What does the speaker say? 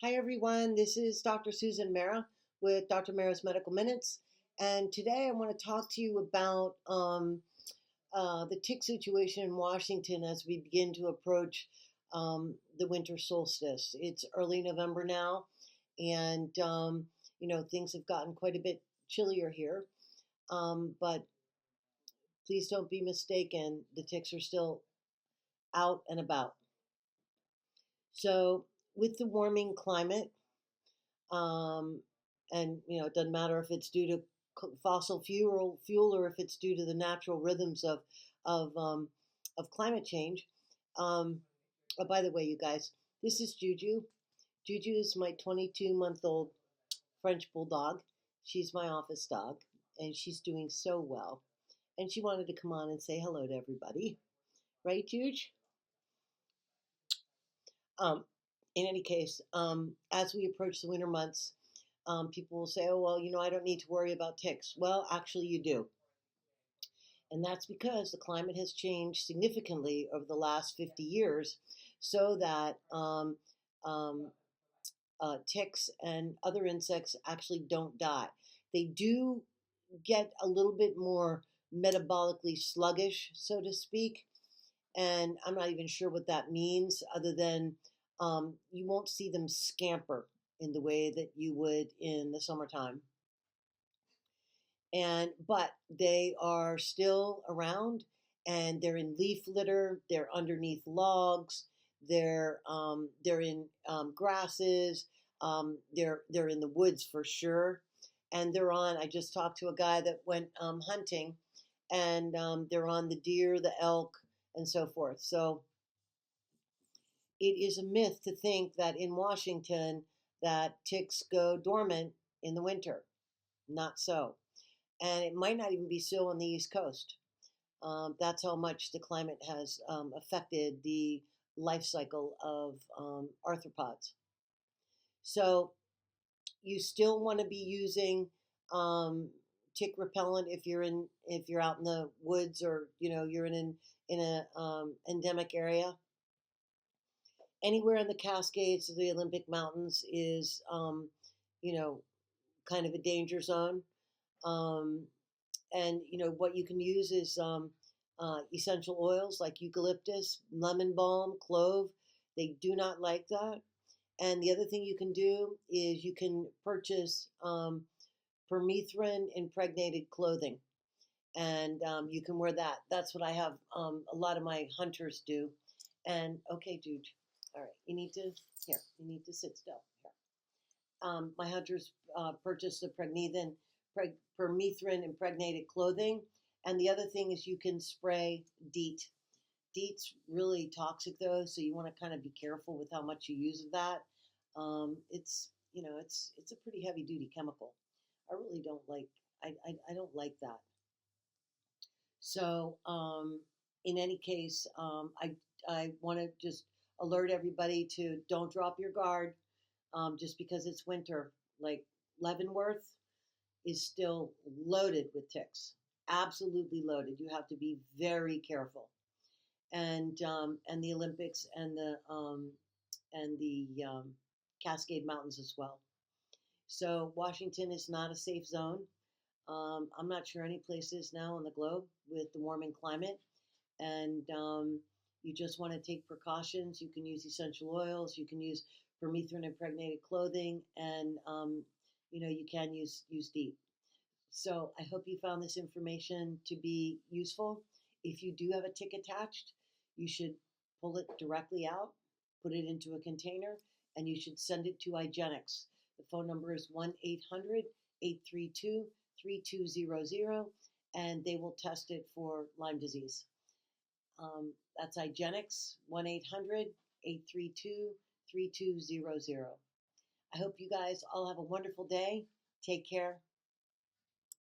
Hi everyone, this is Dr. Susan Marra with Dr. Marra's Medical Minutes, and today I want to talk to you about the tick situation in Washington as we begin to approach the winter solstice. It's early November now, and things have gotten quite a bit chillier here, but please don't be mistaken, the ticks are still out and about. So with the warming climate, and it doesn't matter if it's due to fossil fuel or if it's due to the natural rhythms of climate change. Oh, by the way, you guys, this is Juju. Juju is my 22-month-old French bulldog. She's my office dog, and she's doing so well. And she wanted to come on and say hello to everybody, right, Juju? In any case, as we approach the winter months, people will say, oh, well, I don't need to worry about ticks. Well, actually, you do. And that's because the climate has changed significantly over the last 50 years so that ticks and other insects actually don't die. They do get a little bit more metabolically sluggish, so to speak. And I'm not even sure what that means other than you won't see them scamper in the way that you would in the summertime. But they are still around, and they're in leaf litter, they're underneath logs, they're in grasses, they're in the woods for sure, and they're on. I just talked to a guy that went hunting, and they're on the deer, the elk, and so forth. So it is a myth to think that in Washington that ticks go dormant in the winter. Not so. And it might not even be so on the East Coast. That's how much the climate has affected the life cycle of arthropods. So you still want to be using tick repellent if you're out in the woods, or you're in a endemic area. Anywhere in the Cascades or the Olympic Mountains is, kind of a danger zone. And what you can use is essential oils like eucalyptus, lemon balm, clove. They do not like that. And the other thing you can do is you can purchase Permethrin-impregnated clothing, and you can wear that. That's what I have a lot of my hunters do. And okay, dude, all right, you need to sit still. Here. My hunters purchase the Permethrin-impregnated clothing. And the other thing is you can spray DEET. DEET's really toxic though, so you want to kind of be careful with how much you use of that. It's a pretty heavy duty chemical. I really don't like. I don't like that. So in any case, I want to just alert everybody to don't drop your guard just because it's winter. Like Leavenworth is still loaded with ticks, absolutely loaded. You have to be very careful, and the Olympics and the Cascade Mountains as well. So Washington is not a safe zone. I'm not sure any place is now on the globe with the warming climate, and you just want to take precautions. You can use essential oils. You can use Permethrin-impregnated clothing, and you can use DEET. So I hope you found this information to be useful. If you do have a tick attached, you should pull it directly out, put it into a container, and you should send it to IGeneX. The phone number is 1-800-832-3200, and they will test it for Lyme disease. That's IGeneX, 1-800-832-3200. I hope you guys all have a wonderful day. Take care.